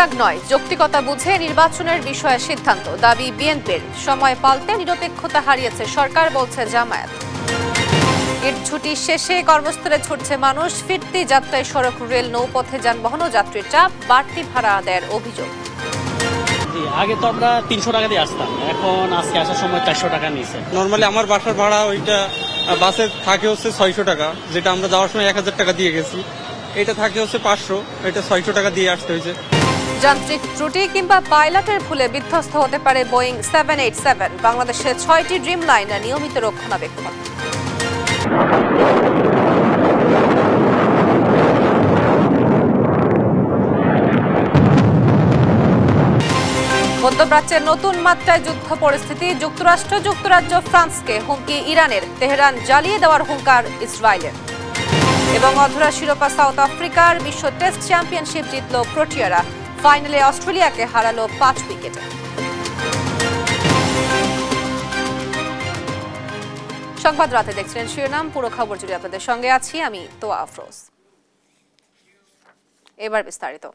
অনুরাগ নয়, যৌক্তিকতা বুঝে নির্বাচনের বিষয়ে সিদ্ধান্ত, দাবি বিএনপির। সময় পাল্টে নিরপেক্ষতা হারিয়েছে সরকার, বলছে জামায়াত। ঈদ ছুটি শেষে কর্মস্থলে ছুটছে মানুষ, ফিরতি যাত্রায় সড়ক, রেল, নৌপথে যানবাহন ও যাত্রীর চাপ, বাড়তি ভাড়া আদায়ের অভিযোগ। আগে তো আমরা 300 টাকা দিয়ে আসতাম, এখন আজকে আসার সময় 400 টাকা নিয়েছে। নর্মালি আমার বাসার ভাড়া ওইটা বাসে থাকে হচ্ছে 600 টাকা, যেটা আমরা যাওয়ার সময় 1000 টাকা দিয়ে গেছি। এটা থাকে হচ্ছে 500, এটা 600 টাকা দিয়ে আসতে হয়েছে। যান্ত্রিক ত্রুটি কিংবা পাইলটের ভুলে বিধ্বস্ত হতে পারে বোয়িং 787। বাংলাদেশের 6টি ড্রিম লাইনার নিয়মিত রক্ষণাবেক্ষণ। মধ্যপ্রাচ্যের নতুন মাত্রায় যুদ্ধ পরিস্থিতি, যুক্তরাষ্ট্র, যুক্তরাজ্য, ফ্রান্সকে হুমকি ইরানের, তেহরান জ্বালিয়ে দেওয়ার হুঙ্কার ইসরায়েলের। এবং অধরা শিরোপা সাউথ আফ্রিকার, বিশ্ব টেস্ট চ্যাম্পিয়নশিপ জিতল প্রোটিয়ারা, ফাইনালে অস্ট্রেলিয়াকে হারালো 5 উইকেটে। সংবাদ রাতে দেখছিলেন শিরোনাম, পুরো খবর জুড়ে আপনাদের সঙ্গে আছি আমি তোয়া আফরোজ। এবার বিস্তারিত।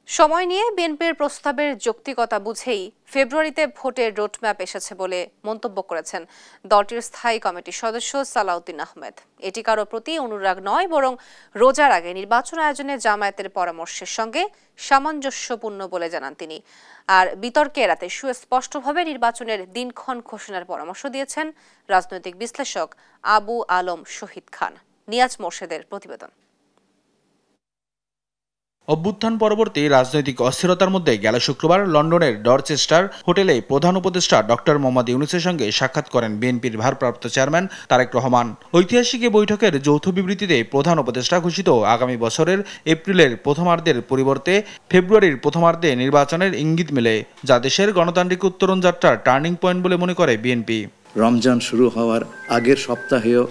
সময় নিয়ে বিএনপির প্রস্তাবের যৌক্তিকতা বুঝেই ফেব্রুয়ারিতে ভোটের রোডম্যাপ এসেছে বলে মন্তব্য করেছেন দলটির স্থায়ী কমিটির সদস্য সালাউদ্দিন আহমেদ। এটি কারো প্রতি অনুরাগ নয়, বরং রোজার আগে নির্বাচন আয়োজনে জামায়াতের পরামর্শের সঙ্গে সামঞ্জস্যপূর্ণ বলে জানান তিনি। আর বিতর্কে এড়াতে সুস্পষ্টভাবে নির্বাচনের দিনক্ষণ ঘোষণার পরামর্শ দিয়েছেন রাজনৈতিক বিশ্লেষক আবু আলম শহীদ খান। নিয়াজ মোর্শেদের প্রতিবেদন। অভ্যুত্থান পরবর্তী রাজনৈতিক অস্থিরতার মধ্যে গেল শুক্রবার লন্ডনের ডরচেস্টার হোটেলে প্রধান উপদেষ্টা ডক্টর মোহাম্মদ ইউনূসের সঙ্গে সাক্ষাৎ করেন বিএনপির ভারপ্রাপ্ত চেয়ারম্যান তারেক রহমান। ঐতিহাসিক এই বৈঠকের যৌথ বিবৃতিতে প্রধান উপদেষ্টা ঘোষিত আগামী বছরের এপ্রিলের প্রথমার্ধের পরিবর্তে ফেব্রুয়ারির প্রথমার্ধে নির্বাচনের ইঙ্গিত মেলে, যা দেশের গণতান্ত্রিক উত্তরণ যাত্রার টার্নিং পয়েন্ট বলে মনে করে বিএনপি। রমজান শুরু হওয়ার আগের সপ্তাহেও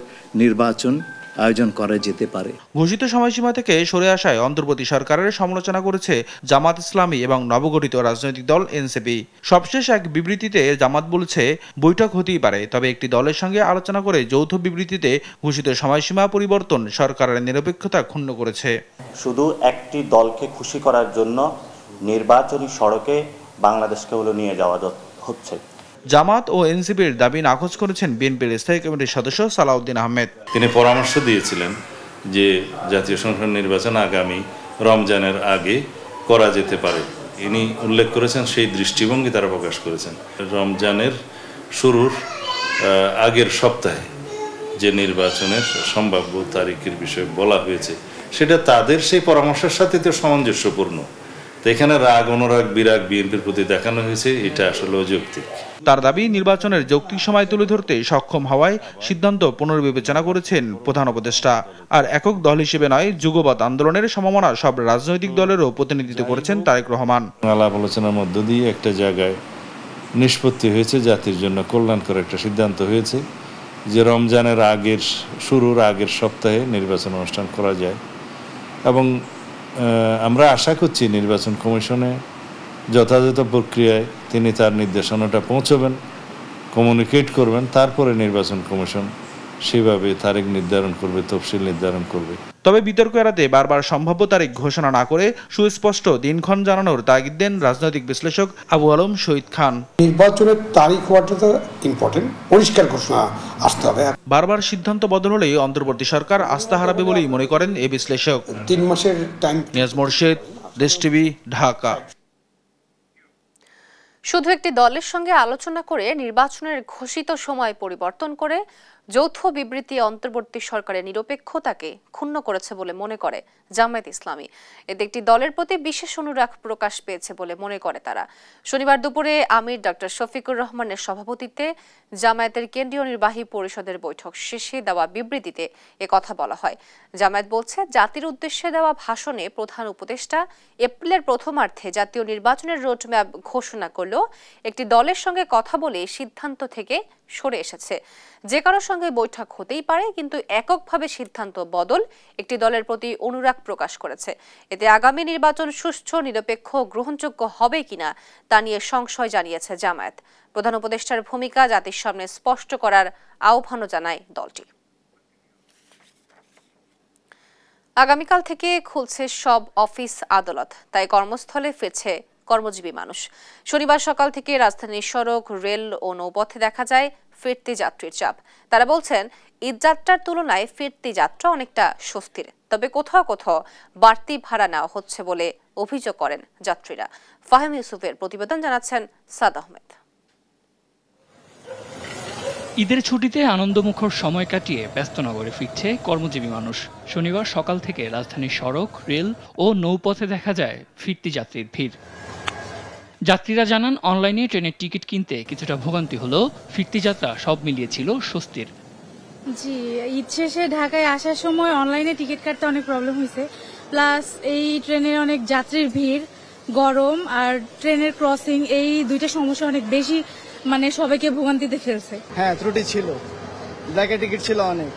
নির্বাচন আয়োজন করা যেতে পারে। ঘোষিত সময়সীমা থেকে সরে আসায় অন্তর্বর্তী সরকারের সমালোচনা করেছে জামাত ইসলামী এবং নবগঠিত রাজনৈতিক দল এনসিপি। সবশেষ এক বিবৃতিতে জামাত বলছে, বৈঠক হতেই পারে, তবে একটি দলের সঙ্গে আলোচনা করে যৌথ বিবৃতিতে ঘোষিত সময়সীমা পরিবর্তন সরকারের নিরপেক্ষতা ক্ষুণ্ণ করেছে। শুধু একটি দলকে খুশি করার জন্য নির্বাচনী সড়কে বাংলাদেশকে নিয়ে যাওয়া হচ্ছে। জামাত ও এনসিপির দাবি নাকচ করেছেন বিএনপির স্থায়ী কমিটির সদস্য সালাউদ্দিন আহমেদ। তিনি পরামর্শ দিয়েছিলেন যে জাতীয় সংসদ নির্বাচন আগামী রমজানের আগে করা যেতে পারে। ইনি উল্লেখ করেছেন, সেই দৃষ্টিভঙ্গি তারা প্রকাশ করেছেন। রমজানের শুরুর আগের সপ্তাহে যে নির্বাচনের সম্ভাব্য তারিখের বিষয়ে বলা হয়েছে, সেটা তাদের সেই পরামর্শের সাথে তো সামঞ্জস্যপূর্ণ। তো এখানে রাগ, অনুরাগ, বিরাগ বিএনপির প্রতি দেখানো হয়েছে, এটা আসলে অযৌক্তিক। তার দাবি, নির্বাচনের যৌক্তিক সময় তুলে ধরতে সক্ষম হওয়ায় সিদ্ধান্ত পুনর্বিবেচনা করেছেন প্রধান উপদেষ্টা। আর একক দল হিসেবে নয়, যুগপৎ আন্দোলনের সমমনা সব রাজনৈতিক দলেরও প্রতিনিধিত্ব করেছেন তারেক রহমান। আলাপ আলোচনার মধ্য দিয়ে একটা জায়গায় নিষ্পত্তি হয়েছে, জাতির জন্য কল্যাণকর একটা সিদ্ধান্ত হয়েছে যে রমজানের শুরুর আগের সপ্তাহে নির্বাচন অনুষ্ঠান করা যায়। এবং আমরা আশা করছি নির্বাচন কমিশনে যথাযথ প্রক্রিয়ায় তিনি তার নির্দেশনাটা পৌঁছবেন, কমিউনিকেট করবেন, তারপরে নির্বাচন কমিশন সেভাবে তারিখ নির্ধারণ করবে, তফসিল নির্ধারণ করবে। তবে বিতর্ক এড়াতে বারবার সম্ভাব্য তারিখ ঘোষণা না করে সুস্পষ্ট দিনক্ষণ জানানোর তাগিদ দেন রাজনৈতিক বিশ্লেষক আবু আলম শহীদ খান। নির্বাচনের তারিখ হওয়াটা তো ইম্পর্টেন্ট, পরিষ্কার ঘোষণা আসতে হবে। বারবার সিদ্ধান্ত বদল হলেই অন্তর্বর্তী সরকার আস্থা হারাবে বলেই মনে করেন এই বিশ্লেষক। 3 মাসের টাইম। নিয়াজ মোর্শেদ, দেশ টিভি, ঢাকা। শুধু একটি দলের সঙ্গে আলোচনা করে নির্বাচনের ঘোষিত সময় পরিবর্তন করে যৌথ বিবৃতি অন্তর্বর্তী সরকারের নিরপেক্ষতাকে ক্ষুণ্ণ করেছে বলে মনে করে জামায়াত ইসলামী। এতে একটি দলের প্রতি বিশেষ অনুরাগ প্রকাশ পেয়েছে বলে মনে করে তারা। শনিবার দুপুরে আমির ডক্টর শফিকুর রহমানের সভাপতিত্বে জামায়াতের কেন্দ্রীয় নির্বাহী পরিষদের বৈঠক শেষে দেওয়া বিবৃতিতে কথা বলা হয়। জামায়াত বলছে, জাতির উদ্দেশ্যে দেওয়া ভাষণে প্রধান উপদেষ্টা এপ্রিলের প্রথমার্ধে জাতীয় নির্বাচনের রোডম্যাপ ঘোষণা করলেও একটি দলের সঙ্গে কথা বলে সিদ্ধান্ত থেকে সরে এসেছে। যে কারোর সঙ্গে বৈঠক হতেই পারে, কিন্তু এককভাবে সিদ্ধান্ত বদল একটি দলের প্রতি অনুরাগ প্রকাশ করেছে। এতে আগামী নির্বাচন সুষ্ঠু, নিরপেক্ষ, গ্রহণযোগ্য হবে কিনা তা নিয়ে সংশয় জানিয়েছে জামায়াত। প্রধান উপদেষ্টার ভূমিকা জাতির সামনে স্পষ্ট করার আহ্বানও জানায় দলটি। আগামীকাল থেকে খুলছে সব অফিস আদালত, তাই কর্মস্থলে ফিরছে কর্মজীবী মানুষ। শনিবার সকাল থেকে রাজধানীর সড়ক, রেল ও নৌপথে দেখা যায় ফিরতি যাত্রীর চাপ। তারা বলছেন, ঈদযাত্রার তুলনায় ফিরতি যাত্রা অনেকটা স্বস্তির, তবে কোথাও কোথাও বাড়তি ভাড়া নেওয়া হচ্ছে বলে অভিযোগ করেন যাত্রীরা। ফাহিম ইউসুফের প্রতিবেদন, জানাচ্ছেন সাদ আহমেদ। ঈদের ছুটিতে আনন্দমুখর সময় কাটিয়ে ব্যস্ত নগরে ফিরছে কর্মজীবী মানুষ। শনিবার সকাল থেকে রাজধানীর সড়ক, রেল ও নৌপথে দেখা যায় ফিরতি যাত্রীর ভিড়। যাত্রীরা জানান, অনলাইনে ট্রেনের টিকিট কিনতে কিছুটা ভোগান্তি হলেও ফিরতি যাত্রা সব মিলিয়ে ছিল স্বস্তির। জি, ঈদ শেষে ঢাকায় আসার সময় অনলাইনে টিকিট কাটতে অনেক প্রবলেম হয়েছে, প্লাস এই ট্রেনের অনেক যাত্রীর ভিড়, গরম আর ট্রেনের ক্রসিং, এই দুইটা সমস্যা অনেক বেশি সবাইকে ভোগান্তিতে ফেলছে। হ্যাঁ, ত্রুটি ছিল, ব্ল্যাকের টিকিট ছিল অনেক,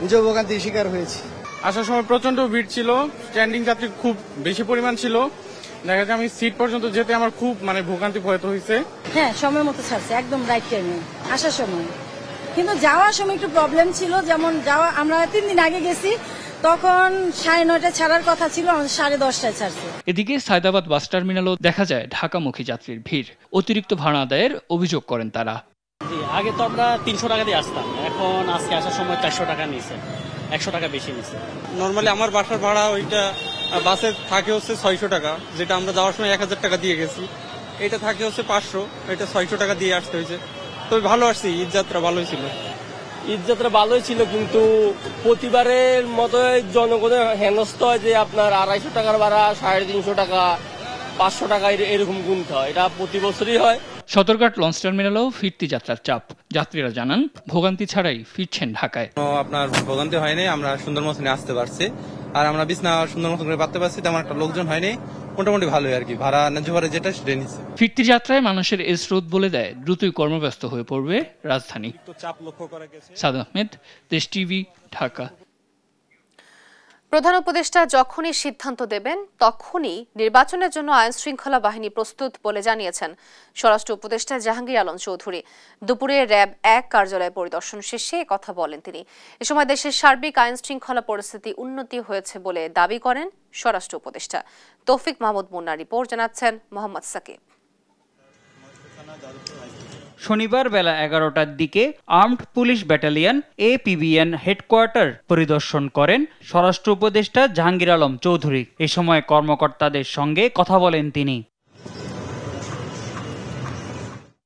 নিজেও ভোগান্তির শিকার হয়েছি। আসার সময় প্রচন্ড ভিড় ছিল, স্ট্যান্ডিং যাত্রী খুব বেশি পরিমাণ ছিল। দেখা যায় আমি সিট পর্যন্ত যেতে আমার খুব ভোগান্তি ভয়ত হয়েছে। হ্যাঁ, সময় মতো ছাড়ছে, একদম রাইট টাইমে আসার সময়। কিন্তু যাওয়ার সময় একটু প্রবলেম ছিল, যেমন আমরা 3 দিন আগে গেছি, তখন 9:30 ছাড়ার কথা ছিল, 10:30 ছাড়ছে। এদিকে সায়দাবাদ বাস টার্মিনালও দেখা যায় ঢাকামুখী যাত্রীর ভিড়। অতিরিক্ত ভাড়া আদায়ের অভিযোগ করেন তারা। আগে তো আমরা 300 টাকা দিয়ে আসতাম, এখন আজকে আসার সময় 400 টাকা নিয়েছে, 100 টাকা বেশি নিয়েছে। নর্মালি আমার বাসার ভাড়া ওইটা বাসে থাকে হচ্ছে 600 টাকা, যেটা আমরা যাওয়ার সময় 1000 টাকা দিয়ে গেছি। এটা থাকে হচ্ছে 500, এটা 600 টাকা দিয়ে আসতে হয়েছে। তবে ভালো আসছি, ঈদযাত্রা ভালোই ছিল। ঈদযাত্রা ভালোই ছিল, কিন্তু প্রতিবারের মতো জনগণের হেনস্থ হয় যে আপনার 250 টাকার ভাড়া 350 টাকা, 500 টাকা এরকম গুনতে হয়। এটা প্রতি বছরই হয়। সদরঘাট লঞ্চ টার্মিনালেও ফিরতি যাত্রার চাপ। যাত্রীরা জানান, ভোগান্তি ছাড়াই ফিরছেন ঢাকায়। আপনার ভোগান্তি হয়নি, আমরা সুন্দর মতনে আসতে পারছি, আর আমরা বিছনা সুন্দর মতন করে পাততে পারছি, তেমন একটা লোকজন হয়নি, মোটামুটি ভালোই আর কি। ভাড়া ন্যায্য ভাড়া যেটা সেটা নিচ্ছে। ফিরতি যাত্রায় মানুষের এই স্রোত বলে দেয় দ্রুতই কর্মব্যস্ত হয়ে পড়বে রাজধানী। সাদ আহমেদ, দেশ টিভি, ঢাকা। প্রধান উপদেষ্টা যখনই সিদ্ধান্ত দেবেন তখনই নির্বাচনের জন্য আইন শৃঙ্খলা বাহিনী প্রস্তুত বলে জানিয়েছেন স্বরাষ্ট্র উপদেষ্টা জাহাঙ্গীর আলম চৌধুরী। দুপুরে র্যাব 1 কার্যালয় পরিদর্শন শেষে কথা বলেন তিনি। এ সময় দেশের সার্বিক আইন শৃঙ্খলা পরিস্থিতি উন্নতি হয়েছে বলে দাবি করেন স্বরাষ্ট্র উপদেষ্টা। তৌফিক মাহমুদ মুন্নার রিপোর্ট, জানাচ্ছেন মোহাম্মদ সাকিব। শনিবার বেলা 11টার দিকে armed police battalion APBN headquarter পরিদর্শন করেন স্বরাষ্ট্র উপদেষ্টা জাহাঙ্গীর আলম চৌধুরী। এ সময় কর্মকর্তাদের সঙ্গে কথা বলেন তিনি।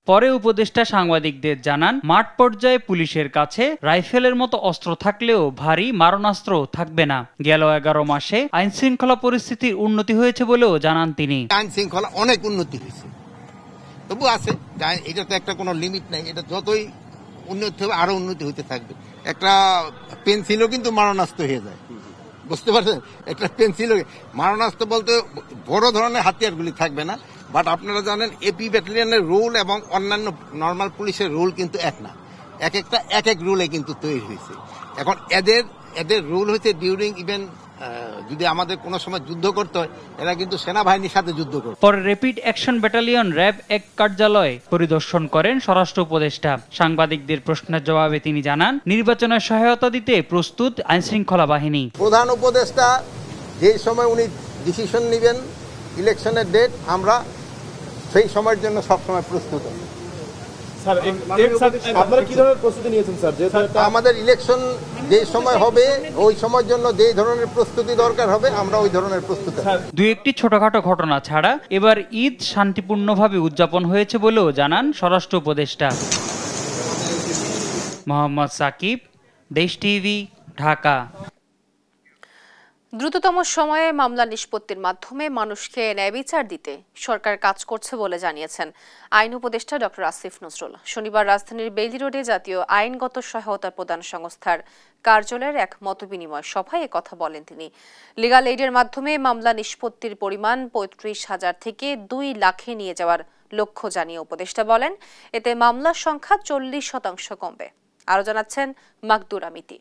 পরে উপদেষ্টা সাংবাদিকদের জানান, মাঠ পর্যায়ে পুলিশের কাছে রাইফেলের মতো অস্ত্র থাকলেও ভারী মারণাস্ত্র থাকবে না। গেল 11 মাসে আইন শৃঙ্খলা পরিস্থিতির উন্নতি হয়েছে বলেও জানান তিনি। আইন শৃঙ্খলা অনেক উন্নতি হয়েছে, তবু আছে, এটা তো একটা কোনো লিমিট নাই। এটা যতই উন্নতি হবে আরো উন্নতি হতে থাকবে। একটা পেন্সিলও কিন্তু মারণাস্ত্র হয়ে যায়, বুঝতে পারছেন? একটা পেন্সিলও মারণাস্ত্র বলতে বড় ধরনের হাতিয়ারগুলি থাকবে না। বাট আপনারা জানেন AP ব্যাটালিয়নের রুল এবং অন্যান্য নর্মাল পুলিশের রুল কিন্তু এক না, একটা এক রুলে কিন্তু তৈরি হয়েছে। এখন এদের রুল হয়েছে ডিউরিং ইভেন যদি আমাদের কোনো সময় যুদ্ধ করতে হয়, এরা কিন্তু সেনাবাহিনীর সাথে যুদ্ধ করে। পরে র্যাপিড অ্যাকশন ব্যাটালিয়ন র্যাব 1 কার্যালয় পরিদর্শন করেন স্বরাষ্ট্র উপদেষ্টা। সাংবাদিকদের প্রশ্নের জবাবে তিনি জানান, নির্বাচনের সহায়তা দিতে প্রস্তুত আইন শৃঙ্খলা বাহিনী। প্রধান উপদেষ্টা যে সময় উনি ডিসিশন নেবেন ইলেকশনের ডেট, আমরা সেই সময়ের জন্য সবসময় প্রস্তুত। আমাদের ইলেকশন যে সময় হবে ওই সময়ের জন্য যে ধরনের প্রস্তুতি দরকার হবে আমরা ওই ধরনের প্রস্তুতি। 2-1টি ছোটখাটো ঘটনা ছাড়া এবার ঈদ শান্তিপূর্ণভাবে উদযাপন হয়েছে বলেও জানান স্বরাষ্ট্র উপদেষ্টা। মোহাম্মদ সাকিব, দেশ টিভি, ঢাকা। দ্রুততম সময়ে মামলা নিষ্পত্তির মাধ্যমে মানুষকে ন্যায় বিচার দিতে সরকার কাজ করছে বলে জানিয়েছেন আইন উপদেষ্টা ডক্টর আসিফ নজরুল। শনিবার রাজধানীর বেইলি রোডে জাতীয় আইনগত সহায়তা প্রদান সংস্থার কার্যালয়ের এক মতবিনিময় সভায় কথা বলেন তিনি। লিগ্যাল এইডের মাধ্যমে মামলা নিষ্পত্তির পরিমাণ 35,000 থেকে 2 লাখে নিয়ে যাওয়ার লক্ষ্য জানিয়ে উপদেষ্টা বলেন, এতে মামলার সংখ্যা 40% কমবে। আরও জানাচ্ছেন মাকদুর আমিতি।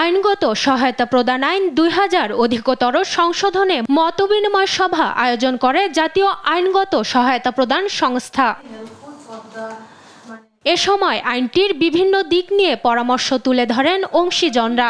আইনগত সহায়তা প্রদান আইন 2000 অধিকতর সংশোধনে মতবিনিময় সভা আয়োজন করে জাতীয় আইনগত সহায়তা প্রদান সংস্থা। এ সময় আইনটির বিভিন্ন দিক নিয়ে পরামর্শ তুলে ধরেন অংশীজনরা।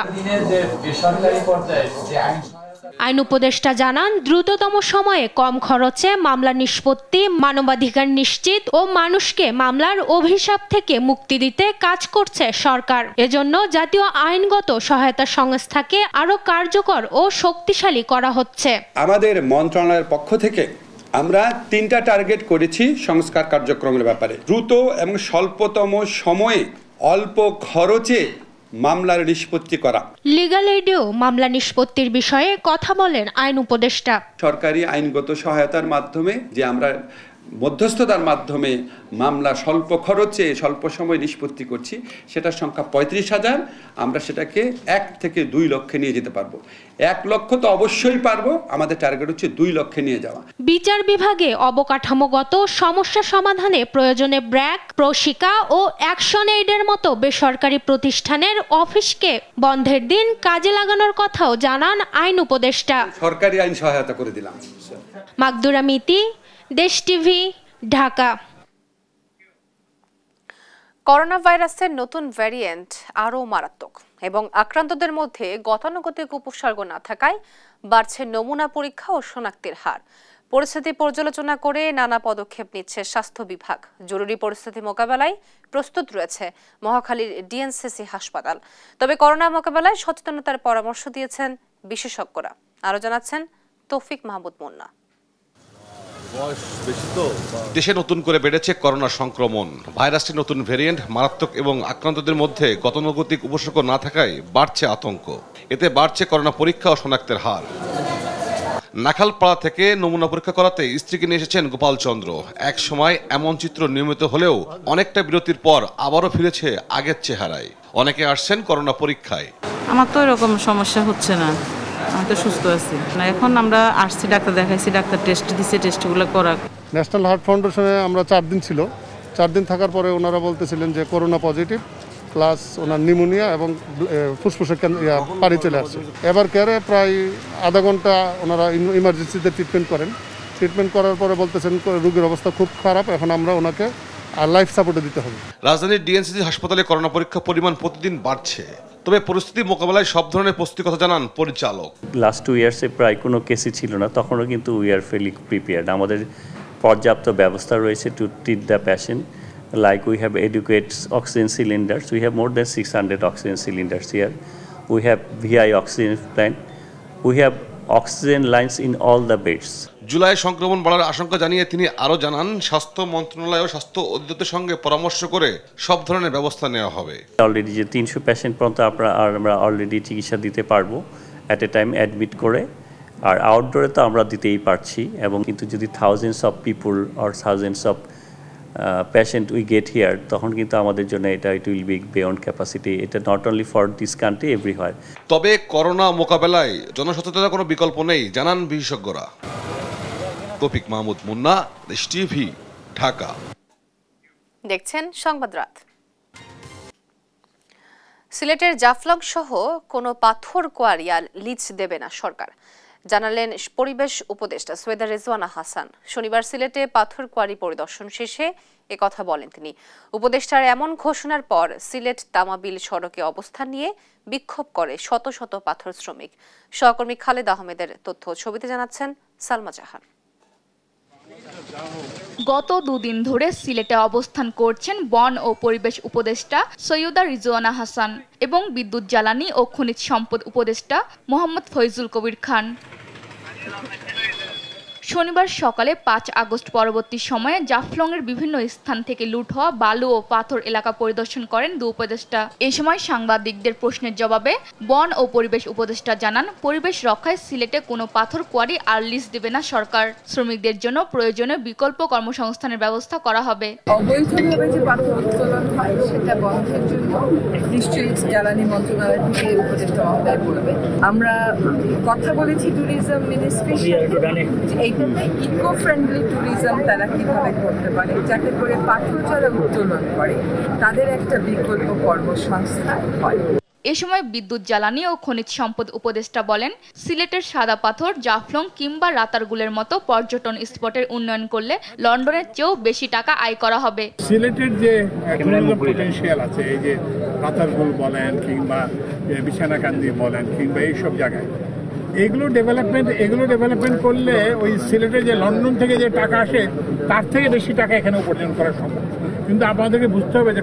আইন উপদেষ্টা জানান, দ্রুততম সময়ে কম খরচে মামলা নিষ্পত্তি, মানবাধিকার নিশ্চিত ও মানুষকে মামলার অভিশাপ থেকে মুক্তি দিতে কাজ করছে সরকার। এজন্য জাতীয় আইনগত সহায়তা সংস্থাকে আরও কার্যকর ও শক্তিশালী করা হচ্ছে। আমাদের মন্ত্রণালয়ের পক্ষ থেকে আমরা 3টা টার্গেট করেছি সংস্কার কার্যক্রমের ব্যাপারে। দ্রুত এবং স্বল্পতম সময়ে অল্প খরচে মামলার নিষ্পত্তি করা। লিগ্যাল এইডেও মামলা নিষ্পত্তির বিষয়ে কথা বলেন আইন উপদেষ্টা। সরকারি আইনগত সহায়তার মাধ্যমে যে আমরা মধ্যস্থতার মাধ্যমে মামলা স্বল্প খরচে স্বল্প সময় নিষ্পত্তি করছি, সেটার সংখ্যা 35,000। আমরা সেটাকে 1 থেকে 2 লক্ষে নিয়ে যেতে পারবো। 1 লক্ষ তো অবশ্যই পারবো, আমাদের টার্গেট হচ্ছে 2 লক্ষে নিয়ে যাওয়া। বিচার বিভাগে অবকাঠামোগত সমস্যা সমাধানে প্রয়োজনে ব্র্যাক, প্রশিকা ও অ্যাকশন এইডের মতো বেসরকারি প্রতিষ্ঠানের অফিসকে বন্ধের দিন কাজে লাগানোর কথাও জানান আইন উপদেষ্টা। সরকারি আইন সহায়তা করে দিলাম। মাকদুরা মিতি, দেশ টিভি, ঢাকা। করোনা ভাইরাসের নতুন ভ্যারিয়েন্ট আরও মারাত্মক এবং আক্রান্তদের মধ্যে গতানুগতিক উপসর্গ না থাকায় বাড়ছে নমুনা পরীক্ষা ও শনাক্তের হার। পরিস্থিতি পর্যালোচনা করে নানা পদক্ষেপ নিচ্ছে স্বাস্থ্য বিভাগ। জরুরি পরিস্থিতি মোকাবেলায় প্রস্তুত রয়েছে মহাখালীর ডিএনসিসি হাসপাতাল। তবে করোনা মোকাবেলায় সচেতনতার পরামর্শ দিয়েছেন বিশেষজ্ঞরা। আরও জানাচ্ছেন তৌফিক মাহমুদ মুন্না। দেশে নতুন করে বেড়েছে করোনা সংক্রমণ। ভাইরাসটির নতুন ভেরিয়েন্ট মারাত্মক এবং আক্রান্তদের মধ্যে গতানুগতিক উপসর্গ না থাকায় বাড়ছে আতঙ্ক। এতে বাড়ছে করোনা পরীক্ষা ও শনাক্তের হার। নাখালপাড়া থেকে নমুনা পরীক্ষা করাতে স্ত্রীকে নিয়ে এসেছেন গোপাল চন্দ্র। এক সময় এমন চিত্র নিয়মিত হলেও অনেকটা বিরতির পর আবারও ফিরেছে আগের চেহারায়। অনেকে আসছেন করোনা পরীক্ষায়। আমার তো এরকম সমস্যা হচ্ছে না, আমি তো সুস্থ আছি। এখন আমরা আসছি, ডাক্তার দেখাইছি, ডাক্তার টেস্ট দিচ্ছে, টেস্টগুলো করা। ন্যাশনাল হার্ট ফাউন্ডেশনে আমরা 4 দিন ছিল। 4 দিন থাকার পরে ওনারা বলতেছিলেন যে করোনা পজিটিভ প্লাস ওনার নিউমোনিয়া এবং ফুসফুসে পানি চলে আসছে। এবার কেয়ারে প্রায় আধা ঘন্টা ওনারা ইমার্জেন্সিতে ট্রিটমেন্ট করেন। ট্রিটমেন্ট করার পরে বলতেছেন রোগীর অবস্থা খুব খারাপ, এখন আমরা ওনাকে লাইফ সাপোর্টে দিতে হবে। রাজধানীর ডিএনসিসি হাসপাতালে করোনা পরীক্ষা পরিমাণ প্রতিদিন বাড়ছে। তবে পরিস্থিতি মোকাবেলায় সব ধরনের প্রস্তুতির কথা জানান পরিচালক। লাস্ট 2 ইয়ার্সে প্রায় কোনো কেসই ছিল না, তখনও কিন্তু উই আর ফেলি প্রিপেয়ার্ড। আমাদের পর্যাপ্ত ব্যবস্থা রয়েছে to treat the patient. Like we have adequate oxygen cylinders, we have more than 600 oxygen cylinders here. We have VI oxygen plant. We have oxygen lines in all the beds. July সংক্রমণ বাড়ার আশঙ্কা জানিয়ে তিনি আরও জানান, স্বাস্থ্য মন্ত্রণালয় ও স্বাস্থ্য অধিদপ্তরের সঙ্গে পরামর্শ করে সব ধরনের ব্যবস্থা নেওয়া হবে। অলরেডি যে 300 পেশেন্ট পর্যন্ত আমরা অলরেডি চিকিৎসা দিতে পারবো অ্যাট এ টাইম অ্যাডমিট করে। আর আউটডোরে তো আমরা দিতেই পারছি, এবং কিন্তু যদি thousands of people or thousands of patient we get here, তখন কিন্তু আমাদের জন্য এটা it will be beyond capacity. এটা not only for this country, everywhere. তবে করোনা মোকাবেলায় জনসচেতনতার কোনো বিকল্প নেই জানান বিশেষজ্ঞরা। তৌফিক মাহমুদ মুন্না, দেশ টিভি, ঢাকা। দেখছেন সংবাদ রাত। সিলেটের জাফলং সহ কোনো পাথর কোয়ারি আর লিজ দেবে না সরকার, জানালেন পরিবেশ উপদেষ্টা সৈয়দা রেজওয়ানা হাসান। শনিবার সিলেটে পাথর কোয়ারি পরিদর্শন শেষে একথা বলেন তিনি। উপদেষ্টার এমন ঘোষণার পর সিলেট তামাবিল সড়কে অবস্থান নিয়ে বিক্ষোভ করে শত শত পাথর শ্রমিক। সহকর্মী খালেদ আহমেদের তথ্য ছবিতে জানাচ্ছেন সালমা জাহান। গত 2 দিন ধরে সিলেটে অবস্থান করছেন বন ও পরিবেশ উপদেষ্টা সৈয়দা রিজওয়ানা হাসান এবং বিদ্যুৎ জ্বালানি ও খনিজ সম্পদ উপদেষ্টা মোহাম্মদ ফয়জুল কবির খান। শনিবার সকালে 5 আগস্ট পরবর্তী সময়ে জাফলংয়ের বিভিন্ন স্থান থেকে লুট হওয়া বালু ও পাথর এলাকা পরিদর্শন করেন দুই উপদেষ্টা। এই সময় সাংবাদিকদের প্রশ্নের জবাবে বন ও পরিবেশ উপদেষ্টা জানান, পরিবেশ রক্ষায় সিলেটে কোনো পাথর কোয়ারি আর লিজ দেবে না সরকার। শ্রমিকদের জন্য প্রয়োজনীয় বিকল্প কর্মসংস্থানের ব্যবস্থা করা হবে। অবৈধভাবে যে পাথর উত্তোলন হয় সেটা বন্ধের জন্য নিশ্চয়ই জ্বালানি মন্ত্রণালয় থেকে উপদেষ্টা মহোদয় করবে। আমরা কথা বলেছি ট্যুরিজম মিনিস্ট্রির সাথে, ইকো ফ্রেন্ডলি ট্যুরিজম তারা কিভাবে করতে পারে, যাতে করে পাথর যারা উত্তোলন করে তাদের একটা বিকল্প কর্মসংস্থান হয়। এ সময় বিদ্যুৎ, জ্বালানি ও খনিজ সম্পদ উপদেষ্টা বলেন, সিলেটের সাদা পাথর, জাফলং কিংবা রাতারগুলের মতো পর্যটন স্পটের উন্নয়ন করলে লন্ডনের চেয়েও বেশি টাকা আয় করা হবে। সিলেটের যে পটেনশিয়াল আছে, এই যে রাতারগুল বলেন কিংবা বিছানাকান্দি বলেন কিংবা এইসব জায়গায়, এগুলো ডেভেলপমেন্ট করলে ওই সিলেটে যে লন্ডন থেকে যে টাকা আসে তার থেকে বেশি টাকা এখানে উপার্জন করা সম্ভব। কিন্তু আমাদেরকে বুঝতে হবে যে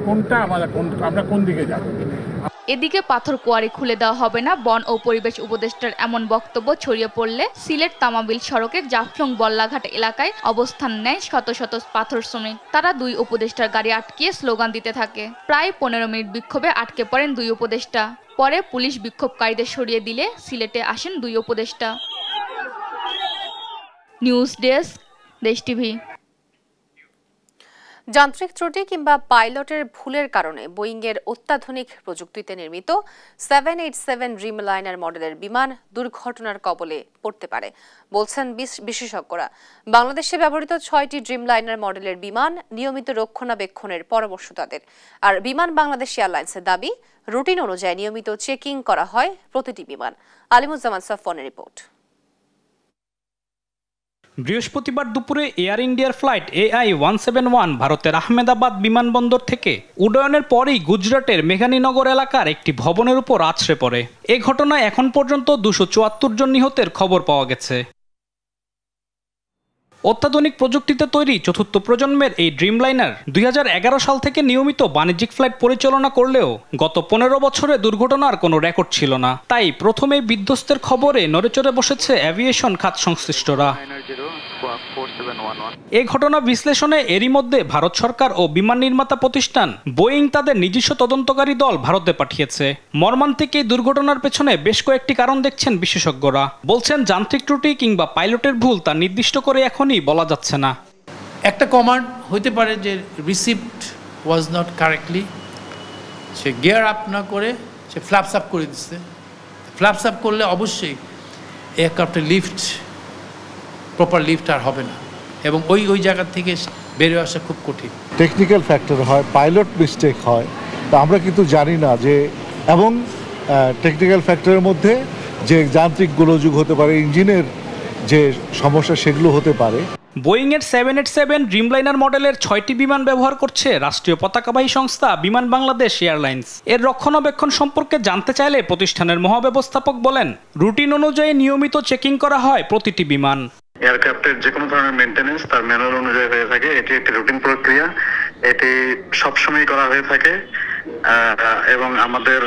আমরা কোন দিকে যাব। এদিকে পাথর কোয়ারি খুলে দেওয়া হবে না, বন ও পরিবেশ উপদেষ্টার এমন বক্তব্য ছড়িয়ে পড়লে সিলেট তামাবিল সড়কের জাফলং বল্লাঘাট এলাকায় অবস্থান নেয় শত শত পাথর শ্রমিক। তারা দুই উপদেষ্টার গাড়ি আটকিয়ে স্লোগান দিতে থাকে। প্রায় 15 মিনিট বিক্ষোভে আটকে পড়েন দুই উপদেষ্টা। পরে পুলিশ বিক্ষোভকারীদের সরিয়ে দিলে সিলেটে আসেন দুই উপদেষ্টা। নিউজ ডেস্ক, দেশ টিভি। যান্ত্রিক ত্রুটি কিংবা পাইলটের ভুলের কারণে বোয়িংয়ের অত্যাধুনিক প্রযুক্তিতে নির্মিত 787 ড্রিমলাইনার মডেলের বিমান দুর্ঘটনার কবলে পড়তে পারে বলছেন বিশেষজ্ঞরা। বাংলাদেশে ব্যবহৃত 6টি ড্রিমলাইনার মডেলের বিমান নিয়মিত রক্ষণাবেক্ষণের পরামর্শ তাদের। আর বিমান বাংলাদেশ এয়ারলাইন্সের দাবি, রুটিন অনুযায়ী নিয়মিত চেকিং করা হয় প্রতিটি বিমান। আলিমুজ্জামান সাফওয়ানের রিপোর্ট। বৃহস্পতিবার দুপুরে এয়ার ইন্ডিয়ার ফ্লাইট AI-171 ভারতের আহমেদাবাদ বিমানবন্দর থেকে উড্ডয়নের পরই গুজরাটের মেঘানীনগর এলাকার একটি ভবনের উপর আছড়ে পড়ে। এ ঘটনায় এখন পর্যন্ত 274 জন নিহতের খবর পাওয়া গেছে। অত্যাধুনিক প্রযুক্তিতে তৈরি চতুর্থ প্রজন্মের এই ড্রিমলাইনার 2011 সাল থেকে নিয়মিত বাণিজ্যিক ফ্লাইট পরিচালনা করলেও গত 15 বছরে দুর্ঘটনার কোনো রেকর্ড ছিল না। তাই প্রথমেই বিধ্বস্তের খবরে নড়েচড়ে বসেছে অ্যাভিয়েশন খাত সংশ্লিষ্টরা। এই ঘটনা বিশ্লেষণে এরই মধ্যে ভারত সরকার ও বিমান নির্মাতা প্রতিষ্ঠান বোয়িং তাদের নিজস্ব তদন্তকারী দল ভারতে পাঠিয়েছে। মর্মান্তিক এই দুর্ঘটনার পেছনে বেশ কয়েকটি কারণ দেখছেন বিশেষজ্ঞরা। বলছেন, যান্ত্রিক ত্রুটি কিংবা পাইলটের ভুল তা নির্দিষ্ট করে এখনই বলা যাচ্ছে না। একটা কমান্ড হইতে পারে যে received was not correctly, say gear up না করে সে ফ্ল্যাপস আপ করে দিচ্ছে। ফ্ল্যাপস আপ করলে অবশ্যই এয়ারক্রাফটের প্রপার লিফট আর হবে না, এবং ওই জায়গা থেকে বেরিয়ে আসা খুব কঠিন। টেকনিক্যাল ফ্যাক্টর হয়, পাইলট মিস্টেক হয়, তা আমরা কিন্তু জানি না যে, এবং টেকনিক্যাল ফ্যাক্টরের মধ্যে যে যান্ত্রিক গোলযোগ হতে পারে, ইঞ্জিনের যে সমস্যা সেগুলো হতে পারে। বোয়িংয়ের 787 ড্রিমলাইনার মডেলের 6টি বিমান ব্যবহার করছে রাষ্ট্রীয় পতাকাবাহী সংস্থা বিমান বাংলাদেশ এয়ারলাইন্স। এর রক্ষণাবেক্ষণ সম্পর্কে জানতে চাইলে প্রতিষ্ঠানের মহাব্যবস্থাপক বলেন, রুটিন অনুযায়ী নিয়মিত চেকিং করা হয় প্রতিটি বিমান। এয়ারক্রাফটের যে কোনো ধরনের মেইনটেনেন্স তার ম্যানুয়াল অনুযায়ী হয়ে থাকে। এটি একটি রুটিন প্রক্রিয়া, এটি সবসময় করা হয়ে থাকে, এবং আমাদের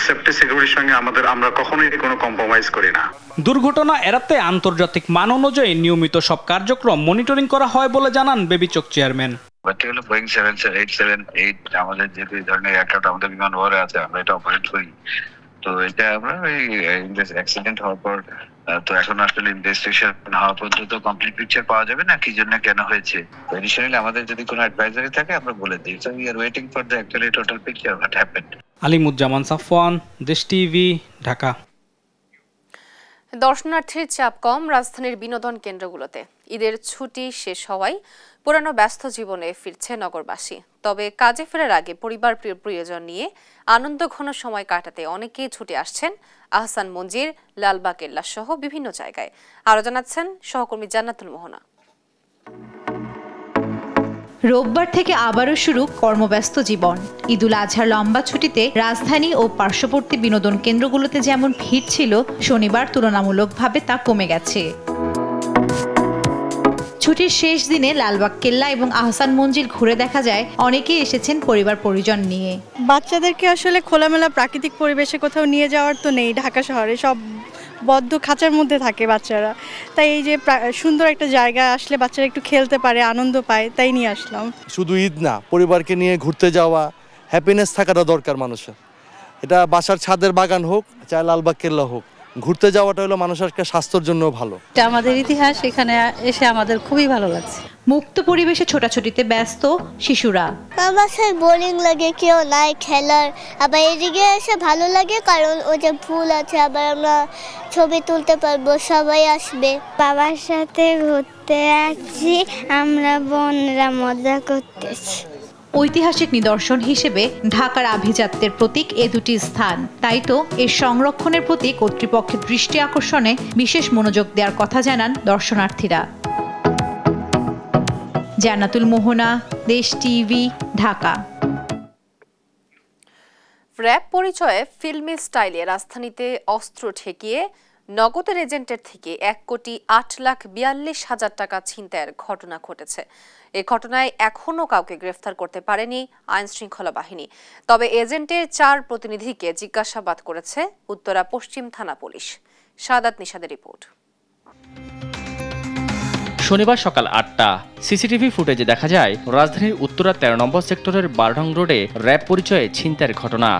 সেফটি সিকিউরিটির সঙ্গে আমরা কখনোই কোনো কম্প্রোমাইজ করি না। দুর্ঘটনা এড়াতে আন্তর্জাতিক মান অনুযায়ী নিয়মিত সব কার্যক্রম মনিটরিং করা হয় বলে জানান বেবিচক চেয়ারম্যান। পার্টিকুলার বোয়িং 787-8 আমাদের যে ধরনের এয়ারক্রাফট আমাদের বিমান বহরে আছে, আমরা এটা অপারেট করি। তো এটা আমরা অ্যাক্সিডেন্ট হওয়ার পর, তো এখন আসলে ইনভেস্টিগেশন হওয়া পর্যন্ত কমপ্লিট পিকচার পাওয়া যাবে না কি জন্য কেন হয়েছে। এডিশনালি আমাদের যদি কোনো অ্যাডভাইজারি থাকে আমরা বলে দিই। So we are waiting for the actually total picture what happened. Alimuzzaman Safwan, দেশ টিভি, ঢাকা। দর্শনার্থীর চাপ কম রাজধানীর বিনোদন কেন্দ্রগুলোতে। ঈদের ছুটি শেষ হওয়ায় পুরানো ব্যস্ত জীবনে ফিরছে নগরবাসী। তবে কাজে ফেরার আগে পরিবার প্রিয়জন নিয়ে আনন্দঘন সময় কাটাতে অনেকেই ছুটে আসছেন আহসান মঞ্জির, লালবাগ কেল্লা সহ বিভিন্ন জায়গায়। আরো জানাচ্ছেন সহকর্মী জান্নাতুল মোহনা। রোববার থেকে আবারও শুরু কর্মব্যস্ত জীবন। ঈদুল আজহার লম্বা ছুটিতে রাজধানী ও পার্শ্ববর্তী বিনোদন কেন্দ্রগুলোতে যেমন ভিড় ছিল, শনিবার তুলনামূলকভাবে তা কমে গেছে। ছুটির শেষ দিনে লালবাগ কেল্লা এবং আহসান মঞ্জিল ঘুরে দেখা যায় অনেকেই এসেছেন পরিবার পরিজন নিয়ে। বাচ্চাদেরকে আসলে খোলামেলা প্রাকৃতিক পরিবেশে কোথাও নিয়ে যাওয়ার তো নেই, ঢাকা শহরে সব বদ্ধ খাঁচার মধ্যে থাকে বাচ্চারা। তাই এই যে সুন্দর একটা জায়গা আসলে বাচ্চারা একটু খেলতে পারে, আনন্দ পায়, তাই নিয়ে আসলাম। শুধু ঈদ না, পরিবারকে নিয়ে ঘুরতে যাওয়া, হ্যাপিনেস থাকাটা দরকার মানুষের। এটা বাসার ছাদের বাগান হোক, চাই লালবাগ কেল্লা হোক, ঘুরতে যাওয়াটা হলো মানুষের স্বাস্থ্যের জন্য ভালো। এটা আমাদের ইতিহাস, এখানে এসে আমাদের খুবই ভালো লাগছে। মুক্ত পরিবেশে ছোটাছুটিতে ব্যস্ত শিশুরা। বাসায় বোরিং লাগে, কেউ নাই খেলার, আবার এদিকে এসে ভালো লাগে কারণ ওই যে ফুল আছে, আবার আমরা ছবি তুলতে পারবো, সবাই আসবে। বাবার সাথে ঘুরতে আসছি, আমরা বোনরা মজা করতেছি। ঐতিহাসিক নিদর্শন হিসেবে ঢাকার আভিজাত্যের প্রতীক এ দুটি স্থান। তাই তো এর সংরক্ষণের প্রতি কর্তৃপক্ষের দৃষ্টি আকর্ষণে বিশেষ মনোযোগ দেওয়ার কথা জানান দর্শনার্থীরা। জান্নাতুল মোহনা, দেশ টিভি, ঢাকা। র‍্যাব পরিচয়ে ফিল্মি স্টাইলে রাজধানীতে অস্ত্র ঠেকিয়ে নগদের এজেন্টের থেকে 1,08,42,000 টাকা ছিনতাইয়ের ঘটনা ঘটেছে। এই ঘটনায় এখনও কাউকে গ্রেফতার করতে পারেনি আইন শৃঙ্খলা বাহিনী। তবে এজেন্টের 4 প্রতিনিধিকে জিজ্ঞাসাবাদ করেছে উত্তরা পশ্চিম থানা পুলিশ। সাদাত নিশাদের রিপোর্ট। শনিবার সকাল 8টা সিসিটিভি ফুটেজে দেখা যায় রাজধানীর উত্তরা 13 নম্বর সেক্টরের 12 নং রোডে র‍্যাব পরিচয়ে ছিনতাইয়ের ঘটনা।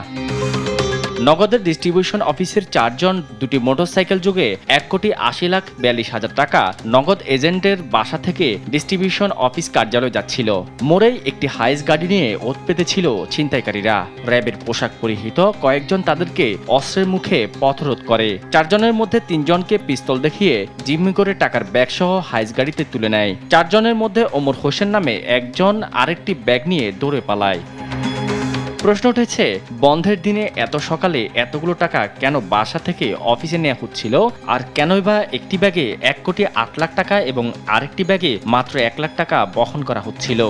নগদের ডিস্ট্রিবিউশন অফিসের 4 জন দুটি মোটরসাইকেল যোগে 1,80,42,000 টাকা নগদ এজেন্টের বাসা থেকে ডিস্ট্রিবিউশন অফিস কার্যালয়ে যাচ্ছিল। মোড়েই একটি হাইস গাড়ি নিয়ে ওত পেতেছিল ছিনতাইকারীরা। র‍্যাবের পোশাক পরিহিত কয়েকজন তাদেরকে অস্ত্রের মুখে পথরোধ করে। 4 জনের মধ্যে 3 জনকে পিস্তল দেখিয়ে জিম্মি করে টাকার ব্যাগ সহ হাইস গাড়িতে তুলে নেয়। 4 জনের মধ্যে ওমর হোসেন নামে একজন আরেকটি ব্যাগ নিয়ে দৌড়ে পালায়। প্রশ্ন উঠেছে, বন্ধের দিনে এত সকালে এতগুলো টাকা কেন বাসা থেকে অফিসে নেওয়া হচ্ছিল, আর কেনই বা একটি ব্যাগে 1,08,00,000 টাকা এবং আরেকটি ব্যাগে মাত্র 1 লাখ টাকা বহন করা হচ্ছিল।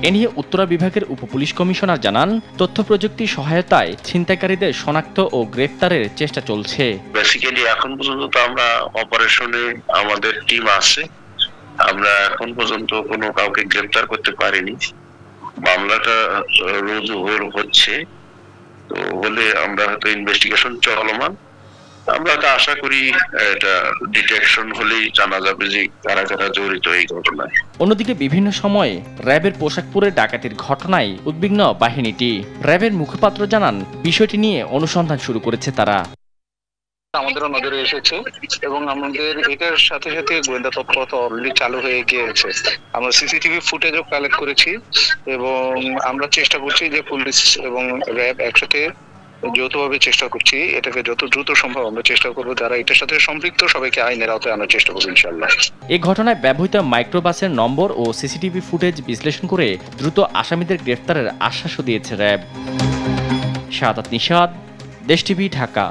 এ নিয়ে উত্তরা বিভাগের উপপুলিশ কমিশনার জানান, তথ্য প্রযুক্তি সহায়তায় ছিনতাইকারীদের শনাক্ত ও গ্রেফতারের চেষ্টা চলছে। বেসিক্যালি এখন পর্যন্ত তো আমরা অপারেশনে আমাদের টিম আছে, আমরা এখন পর্যন্ত কোনো কাউকে গ্রেফতার করতে পারিনি। মামলাটা রুজু হচ্ছে, তো হলে আমরা হয়তো ইনভেস্টিগেশন চলমান, আমরা তো আশা করি এটা ডিটেকশন হলেই জানা যাবে যে কারা কারা জড়িত এই ঘটনায়। অন্যদিকে বিভিন্ন সময়ে র‍্যাবের পোশাক পরে ডাকাতির ঘটনায় উদ্বিগ্ন বাহিনীটি। র‍্যাবের মুখপাত্র জানান, বিষয়টি নিয়ে অনুসন্ধান শুরু করেছে তারা। আমাদেরও নজরে এসেছে এবং আমাদের এটার সাথে সাথে গোয়েন্দা তৎপরতা অলরেডি চালু হয়ে গিয়েছে। আমরা সিসিটিভি ফুটেজও কালেক্ট করেছি এবং আমরা চেষ্টা করছি যে পুলিশ এবং র‍্যাব একসাথে যৌথভাবে চেষ্টা করছি, এটাকে যত দ্রুত সম্ভব আমরা চেষ্টা করবো যারা এটার সাথে সম্পৃক্ত সবাইকে আইনের আওতায় আনার চেষ্টা করবো ইনশাআল্লাহ। এই ঘটনায় ব্যবহৃত মাইক্রোবাসের নম্বর ও সিসিটিভি ফুটেজ বিশ্লেষণ করে দ্রুত আসামিদের গ্রেফতারের আশ্বাসও দিয়েছে র‍্যাব। সাদাত নিশাদ, দেশ টিভি, ঢাকা।